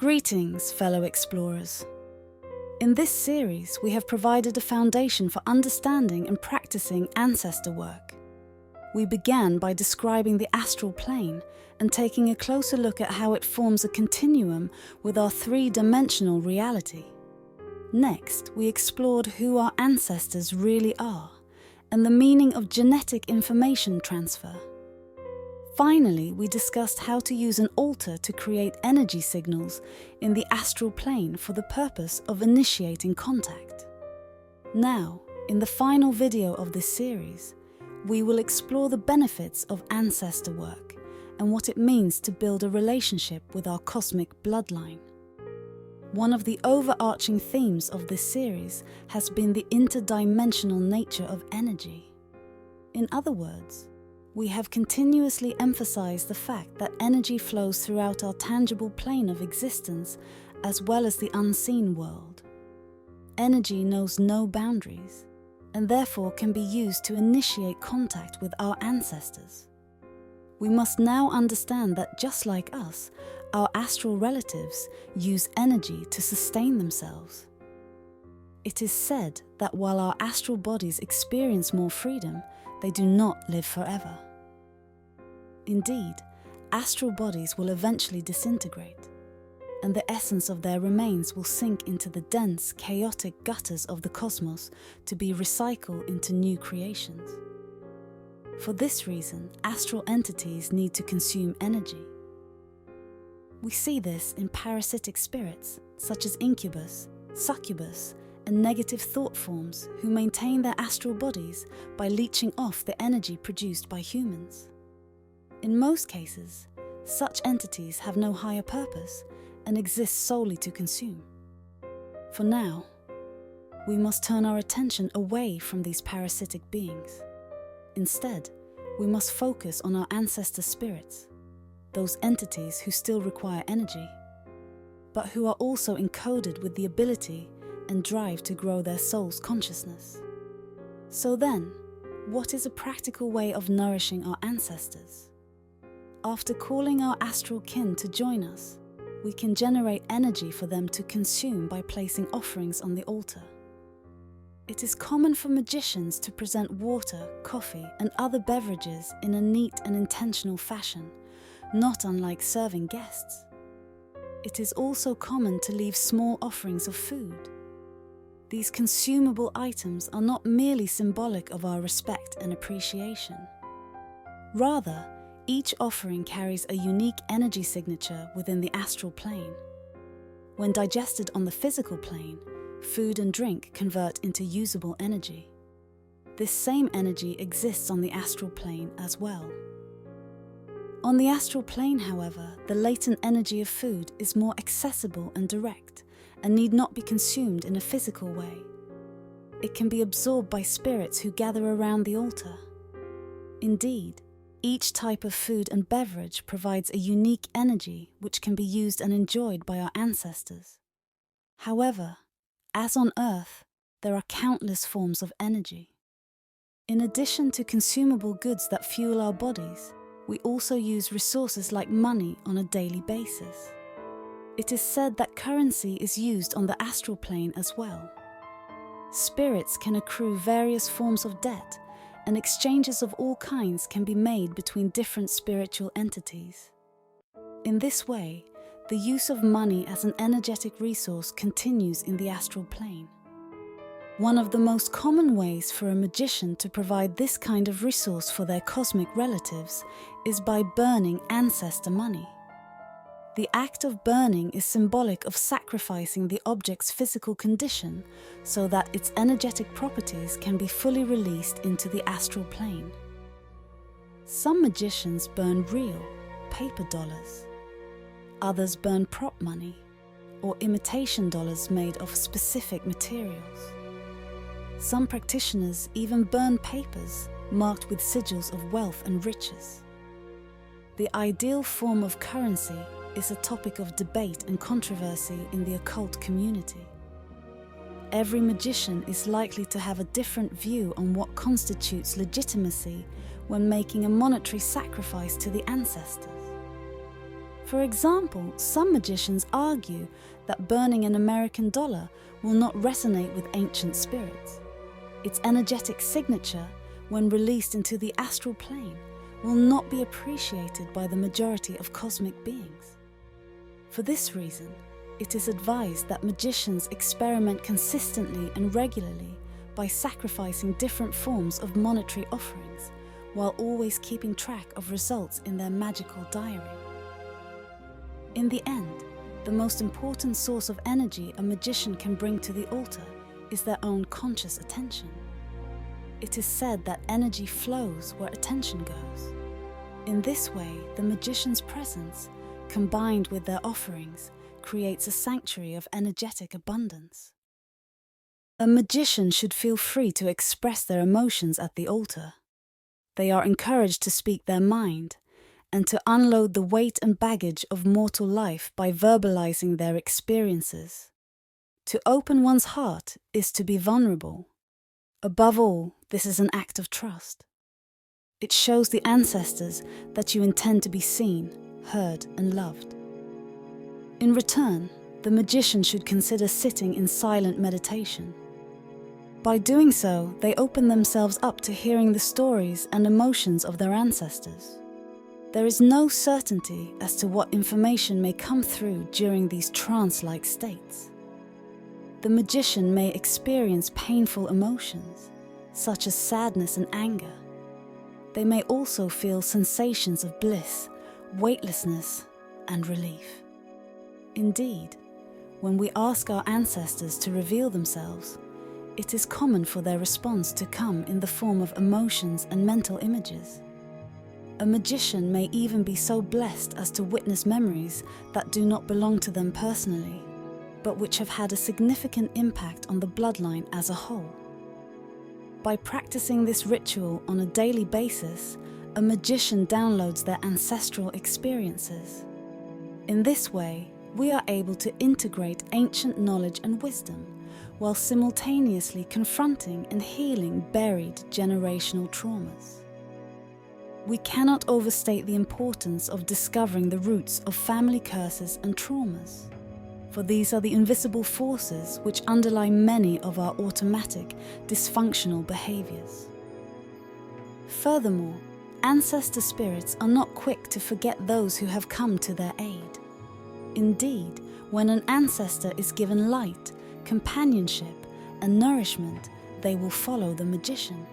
Greetings, fellow explorers. In this series, we have provided a foundation for understanding and practicing ancestor work. We began by describing the astral plane and taking a closer look at how it forms a continuum with our three-dimensional reality. Next, we explored who our ancestors really are and the meaning of genetic information transfer. Finally, we discussed how to use an altar to create energy signals in the astral plane for the purpose of initiating contact. Now, in the final video of this series, we will explore the benefits of ancestor work and what it means to build a relationship with our cosmic bloodline. One of the overarching themes of this series has been the interdimensional nature of energy. In other words, we have continuously emphasized the fact that energy flows throughout our tangible plane of existence as well as the unseen world. Energy knows no boundaries and therefore can be used to initiate contact with our ancestors. We must now understand that just like us, our astral relatives use energy to sustain themselves. It is said that while our astral bodies experience more freedom, they do not live forever. Indeed, astral bodies will eventually disintegrate, and the essence of their remains will sink into the dense, chaotic gutters of the cosmos to be recycled into new creations. For this reason, astral entities need to consume energy. We see this in parasitic spirits, such as incubus, succubus, and negative thought forms who maintain their astral bodies by leeching off the energy produced by humans. In most cases, such entities have no higher purpose and exist solely to consume. For now, we must turn our attention away from these parasitic beings. Instead, we must focus on our ancestor spirits, those entities who still require energy, but who are also encoded with the ability and drive to grow their soul's consciousness. So then, what is a practical way of nourishing our ancestors? After calling our astral kin to join us, we can generate energy for them to consume by placing offerings on the altar. It is common for magicians to present water, coffee, and other beverages in a neat and intentional fashion, not unlike serving guests. It is also common to leave small offerings of food. These consumable items are not merely symbolic of our respect and appreciation. Rather, each offering carries a unique energy signature within the astral plane. When digested on the physical plane, food and drink convert into usable energy. This same energy exists on the astral plane as well. On the astral plane, however, the latent energy of food is more accessible and direct, and need not be consumed in a physical way. It can be absorbed by spirits who gather around the altar. Indeed, each type of food and beverage provides a unique energy which can be used and enjoyed by our ancestors. However, as on Earth, there are countless forms of energy. In addition to consumable goods that fuel our bodies, we also use resources like money on a daily basis. It is said that currency is used on the astral plane as well. Spirits can accrue various forms of debt, and exchanges of all kinds can be made between different spiritual entities. In this way, the use of money as an energetic resource continues in the astral plane. One of the most common ways for a magician to provide this kind of resource for their cosmic relatives is by burning ancestor money. The act of burning is symbolic of sacrificing the object's physical condition so that its energetic properties can be fully released into the astral plane. Some magicians burn real, paper dollars. Others burn prop money, or imitation dollars made of specific materials. Some practitioners even burn papers marked with sigils of wealth and riches. The ideal form of currency is a topic of debate and controversy in the occult community. Every magician is likely to have a different view on what constitutes legitimacy when making a monetary sacrifice to the ancestors. For example, some magicians argue that burning an American dollar will not resonate with ancient spirits. Its energetic signature, when released into the astral plane, will not be appreciated by the majority of cosmic beings. For this reason, it is advised that magicians experiment consistently and regularly by sacrificing different forms of monetary offerings, while always keeping track of results in their magical diary. In the end, the most important source of energy a magician can bring to the altar is their own conscious attention. It is said that energy flows where attention goes. In this way, the magician's presence, combined with their offerings, creates a sanctuary of energetic abundance. A magician should feel free to express their emotions at the altar. They are encouraged to speak their mind and to unload the weight and baggage of mortal life by verbalizing their experiences. To open one's heart is to be vulnerable. Above all, this is an act of trust. It shows the ancestors that you intend to be seen, heard, and loved. In return, the magician should consider sitting in silent meditation. By doing so, they open themselves up to hearing the stories and emotions of their ancestors. There is no certainty as to what information may come through during these trance-like states. The magician may experience painful emotions, such as sadness and anger. They may also feel sensations of bliss, weightlessness, and relief. Indeed, when we ask our ancestors to reveal themselves, it is common for their response to come in the form of emotions and mental images. A magician may even be so blessed as to witness memories that do not belong to them personally, but which have had a significant impact on the bloodline as a whole. By practicing this ritual on a daily basis, a magician downloads their ancestral experiences. In this way, we are able to integrate ancient knowledge and wisdom, while simultaneously confronting and healing buried generational traumas. We cannot overstate the importance of discovering the roots of family curses and traumas, for these are the invisible forces which underlie many of our automatic, dysfunctional behaviors. Furthermore, ancestor spirits are not quick to forget those who have come to their aid. Indeed, when an ancestor is given light, companionship, and nourishment, they will follow the magician.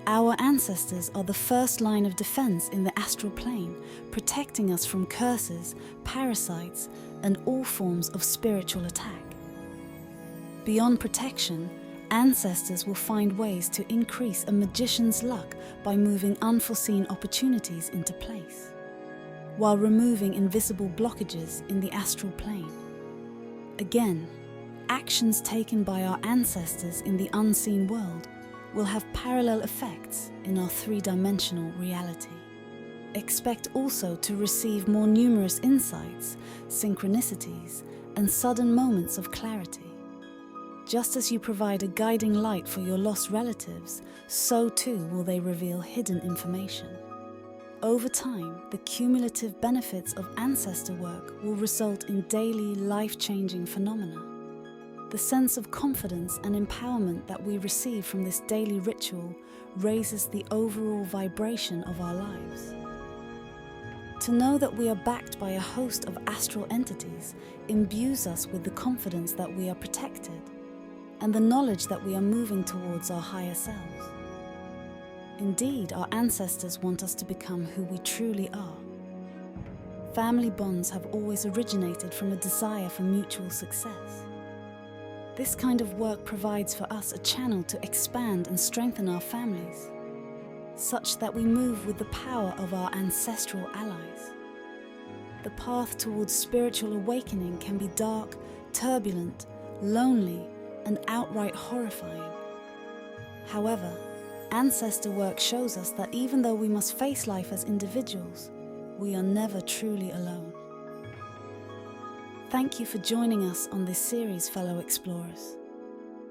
Our ancestors are the first line of defense in the astral plane, protecting us from curses, parasites, and all forms of spiritual attack. Beyond protection, ancestors will find ways to increase a magician's luck by moving unforeseen opportunities into place, while removing invisible blockages in the astral plane. Again, actions taken by our ancestors in the unseen world will have parallel effects in our three-dimensional reality. Expect also to receive more numerous insights, synchronicities, and sudden moments of clarity. Just as you provide a guiding light for your lost relatives, so too will they reveal hidden information. Over time, the cumulative benefits of ancestor work will result in daily, life-changing phenomena. The sense of confidence and empowerment that we receive from this daily ritual raises the overall vibration of our lives. To know that we are backed by a host of astral entities imbues us with the confidence that we are protected, and the knowledge that we are moving towards our higher selves. Indeed, our ancestors want us to become who we truly are. Family bonds have always originated from a desire for mutual success. This kind of work provides for us a channel to expand and strengthen our families, such that we move with the power of our ancestral allies. The path towards spiritual awakening can be dark, turbulent, lonely, and outright horrifying. However, ancestor work shows us that even though we must face life as individuals, we are never truly alone. Thank you for joining us on this series, fellow explorers.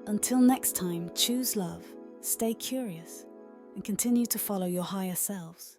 Until next time, choose love, stay curious, and continue to follow your higher selves.